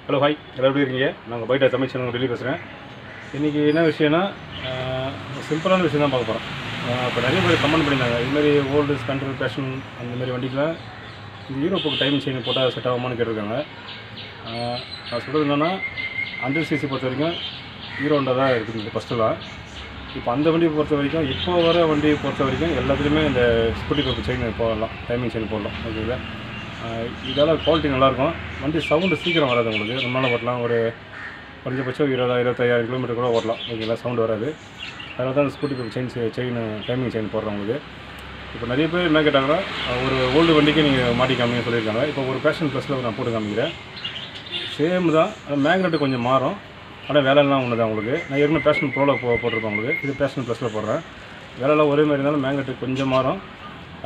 Hello hi, எல்லாம் எப்படி இருக்கீங்க? நாங்கள் பைட்டா தமிழ் சேனல் டெல்லி பேசுகிறேன். இன்றைக்கி என்ன விஷயம்னா, சிம்பிளான விஷயம் தான் பார்க்க போகிறோம். இப்போ நிறைய பேர் கமெண்ட் பண்ணியிருந்தாங்க, இதுமாரி ஓல்டு ஸ்பெண்டர் பேஷன் அந்தமாரி வண்டிக்கெலாம் இந்த யூரோப்புக்கு டைம் செயின் போட்டால் செட் ஆகுமான்னு கேட்டிருக்காங்க. நான் சொல்கிறது என்னென்னா, 100cc பொறுத்த வரைக்கும் ஹீரோ ஹோண்டா தான் இருக்குது ஃபஸ்ட்டுலாம். இப்போ அந்த வண்டியை பொறுத்த வரைக்கும், இப்போ வர வண்டியை பொறுத்த வரைக்கும் எல்லாத்துலேயுமே இந்த ஸ்கூட்டி பப்பு செயின் போடலாம், டைமிங் செயின் போடலாம். ஓகேங்களா? இதெல்லாம் குவாலிட்டி நல்லாயிருக்கும். வண்டி சவுண்டு சீக்கிரம் வராது உங்களுக்கு. ரொம்ப நாள் ஓட்டலாம். ஒரு குறைஞ்சபட்சம் 20,000-25,000 கிலோமீட்டர் கூட ஓட்டலாம். ஓகேங்களா? சவுண்டு வராது. அதனால தான் அந்த ஸ்கூட்டி பப்பு செயின் டைமிங் செயின் போடுறவங்களுக்கு. இப்போ நிறைய பேர் என்ன கேட்டாங்கன்னா, ஒரு ஓல்டு வண்டிக்கு நீங்கள் மாட்டி காமிங்கன்னு சொல்லியிருக்காங்க. இப்போ ஒரு பேஷன் ப்ளஸில் நான் போட்டு காமிக்கிறேன். சேம் தான், மேக்னெட்டு கொஞ்சம் மாறும். ஆனால் வேலைலாம் ஒன்று தான் உங்களுக்கு. நான் ஏற்கனவே பேஷன் ப்ரோவில் போட்டிருப்பேன் உங்களுக்கு. இது பேஷன் ப்ளஸில் போடுறேன். வேலைலாம் ஒரே மாதிரி இருந்தாலும் மேக்னெட்டு கொஞ்சம் மாறும்.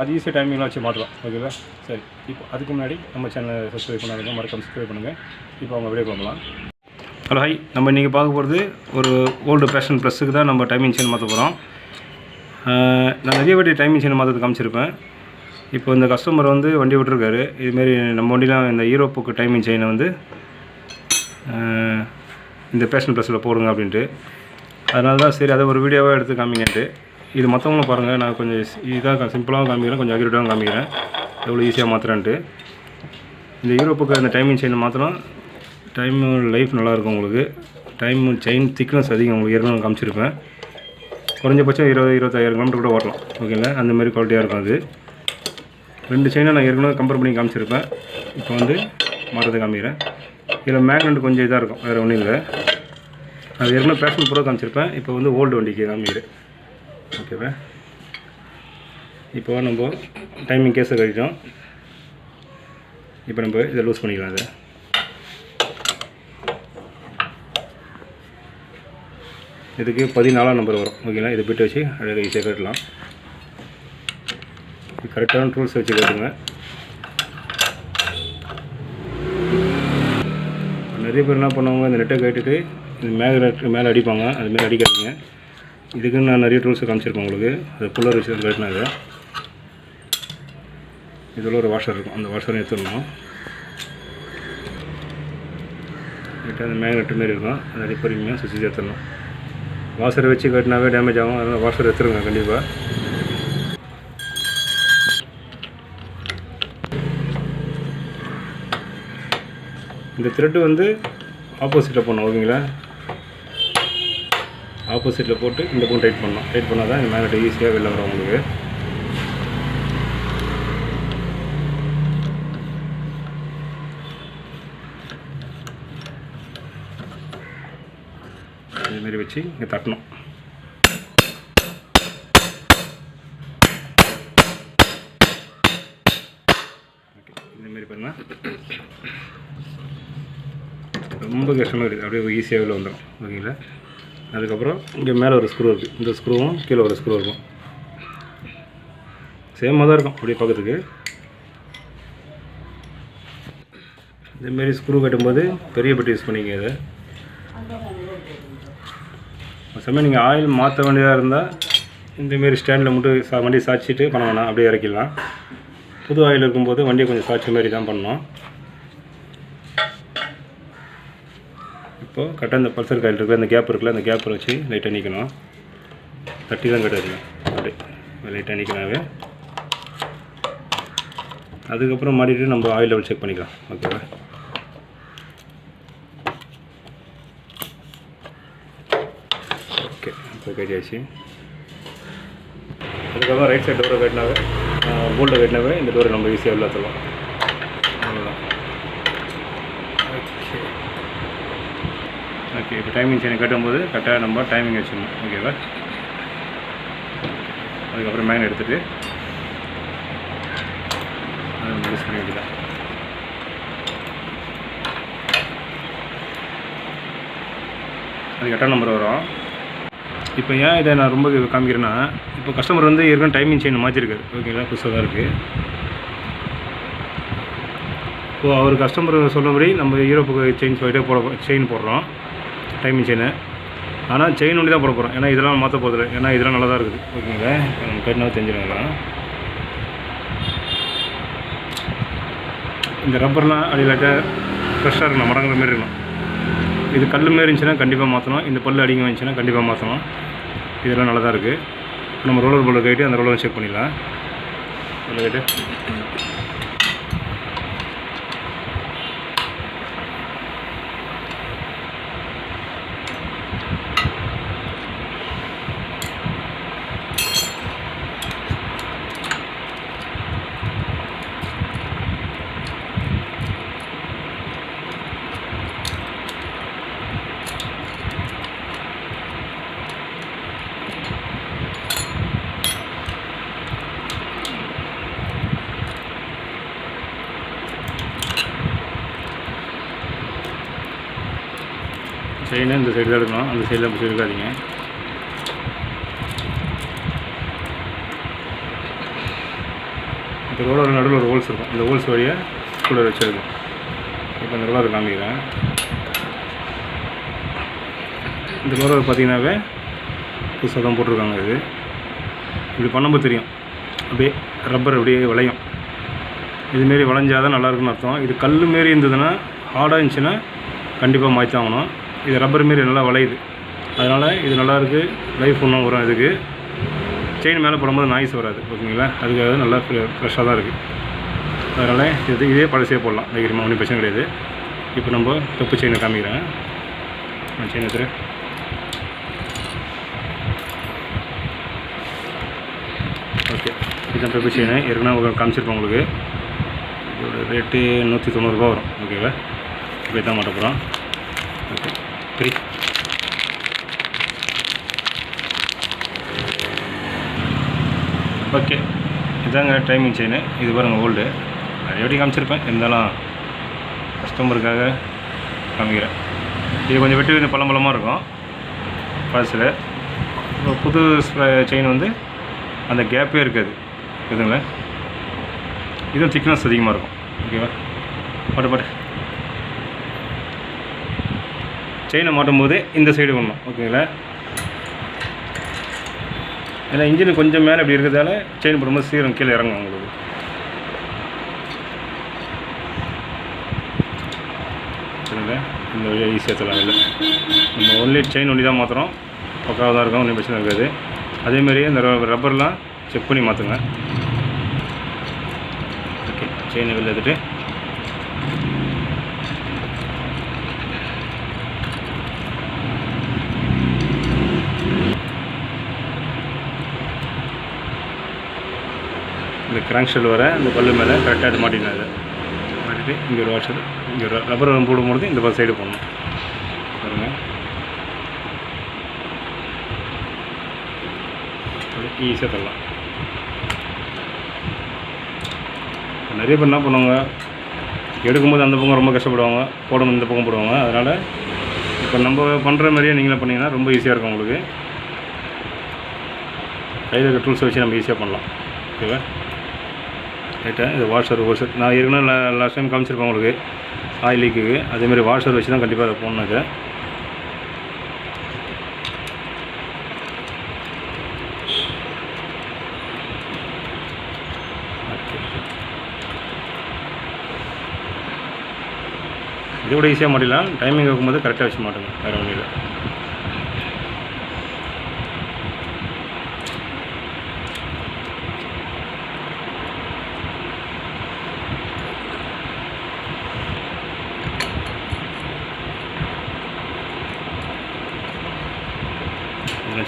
அது ஈஸியாக டைமிங்லாம் வச்சு மாட்டலாம். ஓகேவா? சரி, இப்போ அதுக்கு முன்னாடி நம்ம சேனலை சப்ஸ்கிரைப் பண்ணாதுங்க, மறக்காம சப்ஸ்கிரைப் பண்ணுங்கள். இப்போ அவங்க வீடியோ பார்க்கலாம். ஹலோ ஹாய், நம்ம இன்றைக்கி பார்க்க போகிறது ஒரு ஓல்டு பேஷன் ப்ளஸுக்கு தான் நம்ம டைமிங் செயின் மாற்ற போகிறோம். நான் நிறைய வாட்டி டைமிங் செயின் மாற்றது காமிச்சிருப்பேன். இப்போ இந்த கஸ்டமர் வந்து வண்டி விட்டுருக்காரு. இதுமாரி நம்ம வண்டிலாம் இந்த யூரோப்புக்கு டைமிங் செயினை வந்து இந்த பேஷன் ப்ளஸில் போடுங்க அப்படின்ட்டு. அதனால தான் சரி, அதை ஒரு வீடியோவாக எடுத்து காமிங்கன்ட்டு. இது மற்றவங்களும் பாருங்கள், நான் கொஞ்சம் இதாக சிம்பிளாகவும் காமிக்கிறேன், கொஞ்சம் அக்யூரேட்டாகவும் காமிக்கிறேன் எவ்வளோ ஈஸியாக மாற்றுறேன்ட்டு. இந்த யூரோப்புக்கு அந்த டைமிங் செயின் மாற்றினா டைம் லைஃப் நல்லாயிருக்கும் உங்களுக்கு. டைம் செயின் திக்னஸ் அதிகம் உங்களுக்கு. ஏற்கனவே காமிச்சிருப்பேன். குறைஞ்சபட்சம் 20,000-25,000 கிலோமீட்டர் கூட ஓட்டலாம். ஓகேங்களா? அந்தமாரி குவாலிட்டியாக இருக்கும் அது. 2 செயினை நான் ஏற்கனவே கம்பேர் பண்ணி காமிச்சிருப்பேன். இப்போ வந்து மாற்றத்தை காமிக்கிறேன். இதில் மேக்னெட் கொஞ்சம் இதாக இருக்கும், வேறு ஒன்றும் இல்லை. அது ஏற்கனவே பேஷன் ப்ரோ காமிச்சிருப்பேன். இப்போ வந்து ஓல்டு வண்டிக்கு காமிக்கிறேன். ஓகேவா? இப்போ நம்ம டைமிங் கேஸை கழிட்டோம். இப்போ நம்ம இதை லூஸ் பண்ணிக்கலாம். அதை இதுக்கு 14ஆம் நம்பர் வரும். ஓகேங்களா? இதை பிட்டு வச்சு அழகாக ஈஸியாக கட்டலாம். கரெக்டான டூல்ஸ் வச்சு கட்டுங்க. நிறைய பேர் என்ன பண்ணுவாங்க, இந்த நெட்டை கட்டிட்டு இந்த மேலே அடிப்பாங்க. அதுமாரி அடிக்காதீங்க. இதுக்கு நான் நிறைய டூல்ஸை காமிச்சிருப்பேன் உங்களுக்கு. அது புல்லர் வச்சு கட்டினாங்க. இதில் ஒரு வாஷர் இருக்கும், அந்த வாஷரை எடுத்துடணும். கிட்ட அந்த மேக்னெட் மாரி இருக்கும், அதை அடிப்பறிங்க சுவிட்ச் எடுத்துடணும். வாஷரை வச்சு கட்டினாவே டேமேஜ் ஆகும். அதனால் வாஷர் எடுத்துருங்க கண்டிப்பாக. இந்த த்ரெட்டு வந்து ஆப்போசிட்டில் போடணும். ஓகேங்களா? ஆப்போசிட்டில் போட்டு இந்த பக்கம் டைட் பண்ணணும். டைட் பண்ணால் தான் இந்த மேக்னெட் ஈஸியாக வெளில வரும் உங்களுக்கு. இதேமாரி வச்சு இங்கே தட்டணும். ஓகே, இதேமாரி பண்ணால் ரொம்ப கஷ்டமாக இருக்குது. அப்படியே ஈஸியாக வெளில வந்துடும். ஓகேங்களா? அதுக்கப்புறம் இங்கே மேலே ஒரு ஸ்க்ரூ இருக்குது. இந்த ஸ்க்ரூவும் கீழே ஒரு ஸ்க்ரூ இருக்கும். சேமாக தான் இருக்கும் அப்படியே பார்க்கறதுக்கு. இதேமாரி ஸ்க்ரூ கட்டும்போது பெரிய பெட்டி யூஸ் பண்ணிக்க. இதை சமயம் நீங்கள் ஆயில் மாற்ற வேண்டியதாக இருந்தால் இந்தமாரி ஸ்டாண்டில் மட்டும் வண்டி சாய்ச்சிட்டு பண்ண வேணாம், அப்படியே இறக்கிடலாம். புது ஆயில் இருக்கும்போது வண்டியை கொஞ்சம் சாய்ச்ச மாதிரி தான் பண்ணணும். இப்போது கரெக்டாக இந்த பல்சர் காயில் இருக்குது, அந்த கேப் இருக்குல்ல, அந்த கேப்பை வச்சு லைட்டாக நீக்கணும். தட்டி தான் கட்டாதுங்க, அப்படியே லைட்டாக நீக்கினாவே. அதுக்கப்புறம் மாட்டிட்டு நம்ம ஆயில் லெவல் செக் பண்ணிக்கலாம். ஓகேவா? ஓகே, இப்போ கட்டியாச்சு. அதுக்கப்புறம் ரைட் சைட் டோரை கட்டினாவே, போல்ட்டை கட்டினாவே இந்த டோரை நம்ம ஈஸியாக உள்ள தரலாம். அவ்வளோதான். ஓகே, இப்போ டைமிங் செயின் கட்டும்போது கரெக்டாக நம்ம டைமிங் வச்சுக்கணும். ஓகேவா? அதுக்கப்புறம் மேக்னெட் எடுத்துகிட்டு அதை யூஸ் பண்ணி வேண்டியதான். அது 8ஆம் நம்பர் வரும். இப்போ ஏன் இதை நான் ரொம்ப காமிக்கிறேன்னா, இப்போ கஸ்டமர் வந்து ஏற்கனவே டைமிங் செயின் மாற்றிருக்காரு. ஓகேங்களா? புதுசாக தான் இருக்குது. இப்போது அவர் கஸ்டமர் சொல்லும்படி நம்ம யூரோப்புக்கு செயின் போடுறோம், டைமிங் செயினு. ஆனால் செயின் ஒண்டி தான் போட போகிறோம். ஏன்னா இதெல்லாம் மாற்ற போதில்லை. ஏன்னா இதெல்லாம் நல்லா தான் இருக்குது. ஓகேங்களா? நம்ம கட்டினா தெரிஞ்சிடலாம். இந்த ரப்பர்லாம் அப்படி லைட்டாக ஃப்ரெஷ்ஷாக இருக்கணும், மடங்குற மாரி இருக்கணும். இது கல் மாரி இருந்துச்சுன்னா கண்டிப்பாக மாற்றணும், இந்த பல் அடிங்க வந்துச்சுன்னா கண்டிப்பாக மாற்றணும். இதெல்லாம் நல்லா தான் இருக்குது. நம்ம ரோலர் போர்டில் கைட்டு அந்த ரோலரை செக் பண்ணிடலாம். அதில் கைட்டு செயினை இந்த சைடு தான் எடுக்கணும், அந்த சைடில் பிடிச்சி இருக்காதீங்க. இந்த ரோலர் நடுவில் ஒரு ஹோல்ஸ் இருக்கும், இந்த ஹோல்ஸ் வழியாக கூட வச்சுருக்கோம். இப்போ இந்த ரோலர் காமிக்கிறேன். இந்த ரோலர் பார்த்தீங்கன்னாவே புதுசாக தான் போட்டிருக்காங்க. இது இப்படி பண்ணும்போது தெரியும், அப்படியே ரப்பர் அப்படியே வளையும். இதுமாரி வளைஞ்சால் தான் நல்லாயிருக்குன்னு அர்த்தம். இது கல் மாரி இருந்ததுன்னா, ஹார்டாக இருந்துச்சுன்னா கண்டிப்பாக மாற்றாகணும். இது ரப்பர் மாரி நல்லா வளையுது, அதனால் இது நல்லாயிருக்கு, லைஃப் ஒன்றும் வரும். இதுக்கு செயின் மேலே போடும்போது நாய்ஸ் வராது, ஓகேங்களா? அதுக்காக நல்லா ஃப்ரெஷ்ஷாக தான் இருக்குது. அதனால் இதே பழசே போடலாம், தைரியமாக ஒன்றும் பிரச்சனை கிடையாது. இப்போ நம்ம டப்பு செயினை காமிக்கிறேன். நான் செயின் எடுத்துகிறேன். ஓகே, இதுதான் டப்பு செயின். ஏற்கனவே காமிச்சிருப்போம் உங்களுக்கு. இதோட ரேட்டு 190 ரூபா வரும், ஓகேவா? இப்போ தான் மாட்ட போகிறோம். ஓகே, சரி. ஓகே, இதாங்க டைமிங் செயின். இது பாருங்கள் ஓல்டு, நிறைய வாட்டி காமிச்சிருப்பேன், இருந்தாலும் கஸ்டமருக்காக காமிக்கிறேன். இது கொஞ்சம் வெட்டி கொஞ்சம் பழம்பழமாக இருக்கும் பழசில். இப்போ புது செயின் வந்து அந்த கேப்பே இருக்காது, இதுங்களா? இதுவும் திக்னஸ் அதிகமாக இருக்கும், ஓகேவா? பாட்டு செயினை மாட்டும் போது இந்த சைடு பண்ணணும், ஓகேங்களா? ஏன்னா இன்ஜின் கொஞ்சம் மேலே இப்படி இருக்கிறதால செயின் போடும்போது சீரம் கீழே இறங்கும் உங்களுக்கு. சரிங்களா? இந்த வழியாக ஈஸியாக தரலாம். இல்லை நம்ம ஒன்லி செயின் ஒன்லி தான் மாற்றுறோம், பக்காவாக தான் இருக்கும், ஒன்றும் பிரச்சனை இருக்காது. அதேமாதிரி இந்த ரப்பர்லாம் செக் பண்ணி மாற்றுங்க. ஓகே, செயினை வெளில எடுத்துகிட்டு இந்த கிராங்க் ஷெல் வர இந்த பல்லு மேலே கரெக்டாக அது மாட்டினேன். அதை மாட்டிட்டு இங்கே ஒரு வாஷர், இங்கே ஒரு ரப்பர் போடும்போது இந்த சைடு போடணும் பாருங்கள். அப்படி ஈஸியாக தரலாம். நிறைய பேர் என்ன பண்ணுவாங்க, எடுக்கும்போது அந்த பக்கம் ரொம்ப கஷ்டப்படுவாங்க, போடும்போது இந்த பக்கம் போடுவாங்க. அதனால் இப்போ நம்ம பண்ணுற மாதிரியே நீங்களே பண்ணிங்கன்னா ரொம்ப ஈஸியாக இருக்கும் உங்களுக்கு. கையில் இருக்க டூல்ஸை வச்சு நம்ம ஈஸியாக பண்ணலாம், ஓகேவா? ரைட்டாக இது வாஷர் நான் ஏற்கனவே லாஸ்ட் டைம் காமிச்சிருப்பேன் உங்களுக்கு ஆயில் லீக்குக்கு. அதேமாதிரி வாஷர் வச்சு தான் கண்டிப்பாக அதை போடணுங்க. இதை விட ஈஸியாக மாட்டிடலாம். டைமிங் வைக்கும்போது கரெக்டாக வச்சு மாட்டுங்க, வேறு ஒன்றும் இல்லை.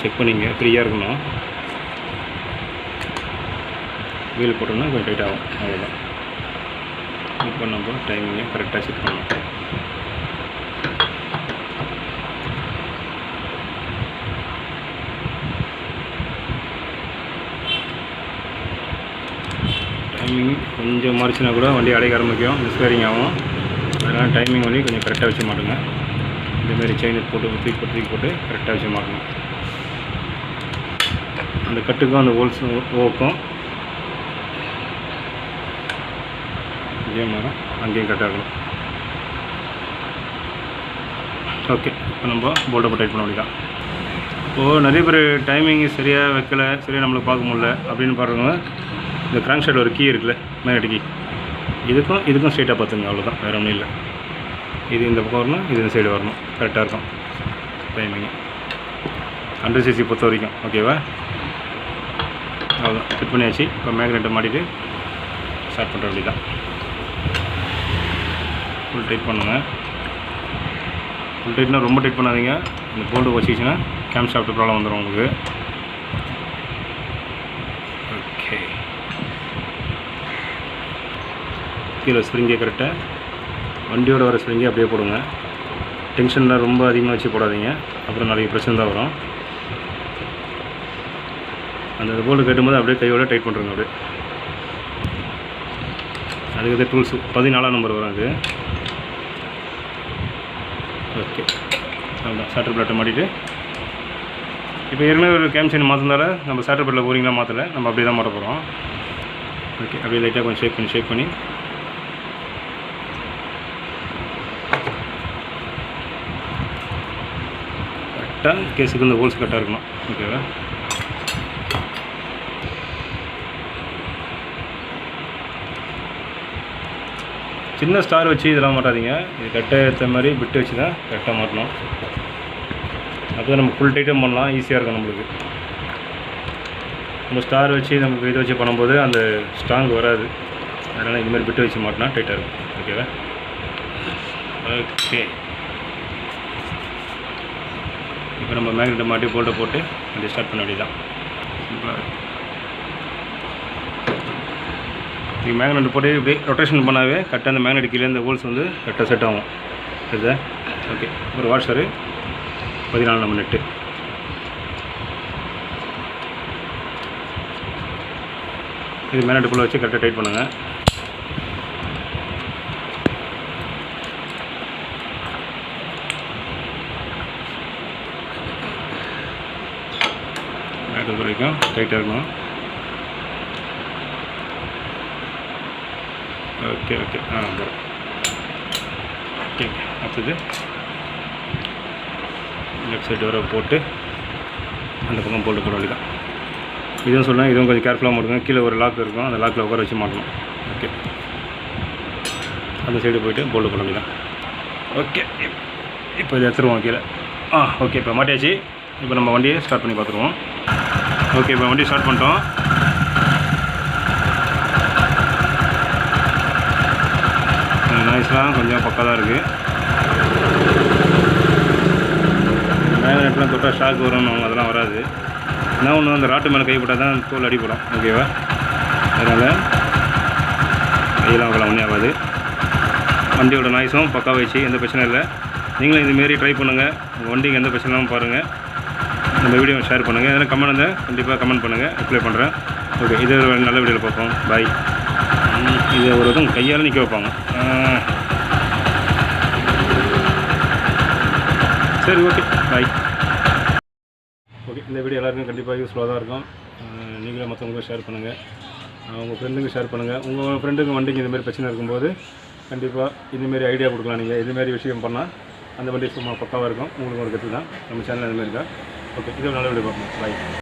செக் பண்ணிங்க, ஃப்ரீயாக இருக்கணும். வீல் போட்டோம்னா கொஞ்சம் டைட் ஆகும், அவ்வளோதான். இப்போ நம்ம டைமிங்கை கரெக்டாக செக் பண்ணணும். டைமிங் கொஞ்சம் மாறிச்சுன்னா கூட வண்டி அடைக்க ஆரம்பிக்கும், மிஸ்வேரிங் ஆகும். அதனால் டைமிங் வண்டி கொஞ்சம் கரெக்டாக வச்சு மாட்டுங்க. இந்தமாரி செயின் போட்டு தூக்கி போட்டு கரெக்டாக வச்சு மாட்டணும். அந்த கட்டுக்கும் அந்த ஹோல்ஸ் ஓக்கும் இதே மாதிரி அங்கேயும் கட் ஆகணும். ஓகே, இப்போ நம்ம போல்ட்டை டைட் பண்ண வேண்டியதான். இப்போது நிறைய பேர் டைமிங் சரியாக வைக்கலை, சரியாக நம்மளுக்கு பார்க்க முடியல அப்படின்னு பாருங்க. இந்த கிராங்க் ஷாஃப்ட் ஒரு கீ இருக்குல்ல, மேக்னெட்டிக் கீ, இதுக்கும் ஸ்ட்ரெயிட்டாக பார்த்துங்க, அவ்வளோதான், வேறு ஒன்றும் இல்லை. இது இந்த பக்கம் வரணும், இது இந்த சைடு வரணும். கரெக்டாக இருக்கும் டைமிங் 100cc பொறுத்த வரைக்கும். ஓகேவா? அவ்வளோதான், ஃபிட் பண்ணியாச்சு. இப்போ மேக்னெட்டை மாட்டிட்டு ஸ்டார்ட் பண்ணுற அப்படி தான். ஃபுல் டைட் பண்ணுங்கள். ஃபுல் டைட்னால் ரொம்ப டைட் பண்ணாதீங்க. இந்த போல்டு வச்சிச்சுன்னா கேம் ஷாஃப்ட் ப்ராப்ளம் வந்துடும் உங்களுக்கு. ஓகே, கீழே ஸ்ப்ரிங்கே கரெக்டாக வண்டியோட வர ஸ்ப்ரிங்கே அப்படியே போடுங்க. டென்ஷன்லாம் ரொம்ப அதிகமாக வச்சு போடாதீங்க, அப்புறம் நாளைக்கு பிரச்சனை தான் வரும். அந்த போல்டு கட்டும்போது அப்படியே கையோட டைட் பண்ணுறோங்க. அப்படியே அதுக்கு டூல்ஸு 14ஆம் நம்பர் வரும் அது. ஓகே, அவ்வளோதான். ஸ்டார்டர் பிளேட்டை மாட்டிட்டு இப்போ ஏற்கனவே ஒரு கேம் செயின் மாற்றினால நம்ம ஸ்டார்டர் பிளேட்டில் போரிங்லாம் மாற்றலை, நம்ம அப்படியே தான் மாட்ட போகிறோம். ஓகே, அப்படியே லைட்டாக கொஞ்சம் ஷேக் பண்ணி கரெக்டாக கேஸுக்கு இந்த ஹோல்ஸ் கரெக்டாக இருக்கணும். ஓகேவா? சின்ன ஸ்டார் வச்சு இதெல்லாம் மாட்டாதீங்க. இது கரெக்டாக ஏற்ற மாதிரி பிட்டு வச்சு தான் கரெக்டாக மாட்டணும். அப்போ தான் நம்ம ஃபுல் டைட்டும் பண்ணலாம், ஈஸியாக இருக்கும் நம்மளுக்கு. நம்ம ஸ்டார் வச்சு நமக்கு இதை வச்சு பண்ணும்போது அந்த ஸ்ட்ராங் வராது. அதனால் இதுமாதிரி பிட்டு வச்சு மாட்டினா டைட்டாக இருக்கும். ஓகேவா? ஓகே, இப்போ நம்ம மேக்னெட்டை மாட்டி போல்ட்டை போட்டு அப்படி ஸ்டார்ட் பண்ண வேண்டியதான். சிம்பிளாக நீங்கள் மேக்னெட் போட்டு இப்படி ரொட்டேஷன் பண்ணாவே கரெக்டாக அந்த மேக்னெட் கீழே இந்த ஹோல்ஸ் வந்து கரெக்டாக செட் ஆகும். சரிதா? ஓகே, ஒரு வாஷரு 14 நம்பர் நெட்டு. இது மேக்னெட்டுக்குள்ளே வச்சு கரெக்டாக டைட் பண்ணுங்கள். மேக்னெட் வரைக்கும் டைட்டாக இருக்கணும். ஓகே ஓகே, போகிறோம். ஓகே, அடுத்தது லெஃப்ட் சைடு வர போட்டு அந்த பக்கம் போட்டு போட வேண்டியதான். இதுவும் சொன்னால் இதுவும் கொஞ்சம் கேர்ஃபுல்லாக மாட்டுங்க. கீழே ஒரு லாக் இருக்கும், அந்த லாக்கில் உட்கார வச்சு மாட்டணும். ஓகே, அந்த சைடு போய்ட்டு போல்டு போட வேண்டியதான். ஓகே, இப்போ இதை எடுத்துருவோம் கீழே. ஓகே, இப்போ மாட்டியாச்சு. இப்போ நம்ம வண்டியை ஸ்டார்ட் பண்ணி பார்த்துருவோம். ஓகே, இப்போ வண்டியை ஸ்டார்ட் பண்ணிட்டோம். நாய்ஸ்லாம் கொஞ்சம் பக்கம் தான் இருக்குது. மேக்னெட்லாம் தொட்டால் ஷாக் வரும், அதெல்லாம் வராது. என்ன ஒன்று, அந்த ராட்டு மேலே கைப்பட்டால் தான் தோல் அடிப்படும். ஓகேவா? அதனால் கையெல்லாம் அவங்களாம் ஒன்றே ஆகாது. வண்டியோட நாய்ஸும் பக்கா வச்சு எந்த பிரச்சனையும் இல்லை. நீங்களும் இதுமாரி ட்ரை பண்ணுங்கள். உங்கள் வண்டிக்கு எந்த பிரச்சனையும் பாருங்கள். நம்ம வீடியோ ஷேர் பண்ணுங்கள். எதனா கமெண்ட் இருந்தால் கண்டிப்பாக கமெண்ட் பண்ணுங்கள், ரிப்ளை பண்ணுறேன். ஓகே, இது ஒரு நல்ல வீடியோவில் பார்ப்போம். பாய். இது ஒரு இதுவும் கையால் நிற்க வைப்பாங்க. சரி, ஓகே, பாய். ஓகே, இந்த வீடியோ எல்லாருக்கும் கண்டிப்பாக யூஸ்ஃபுல்லாக தான் இருக்கும். நீங்களே மற்றவங்களுக்கு ஷேர் பண்ணுங்கள், உங்கள் ஃப்ரெண்டுக்கு ஷேர் பண்ணுங்கள். உங்கள் ஃப்ரெண்டுக்கு வண்டிக்கு இந்தமாரி பிரச்சனை இருக்கும்போது கண்டிப்பாக இதுமாரி ஐடியா கொடுக்கலாம். நீங்கள் இதுமாரி விஷயம் பண்ணால் அந்த வண்டி சும்மா பக்காவாக இருக்கும். உங்களுக்கு ஒரு கற்று தான் நம்ம சேனல் இதுமாரி தான். ஓகே, இது ஒரு நல்ல வீடியோ பார்ப்போம். பாய்.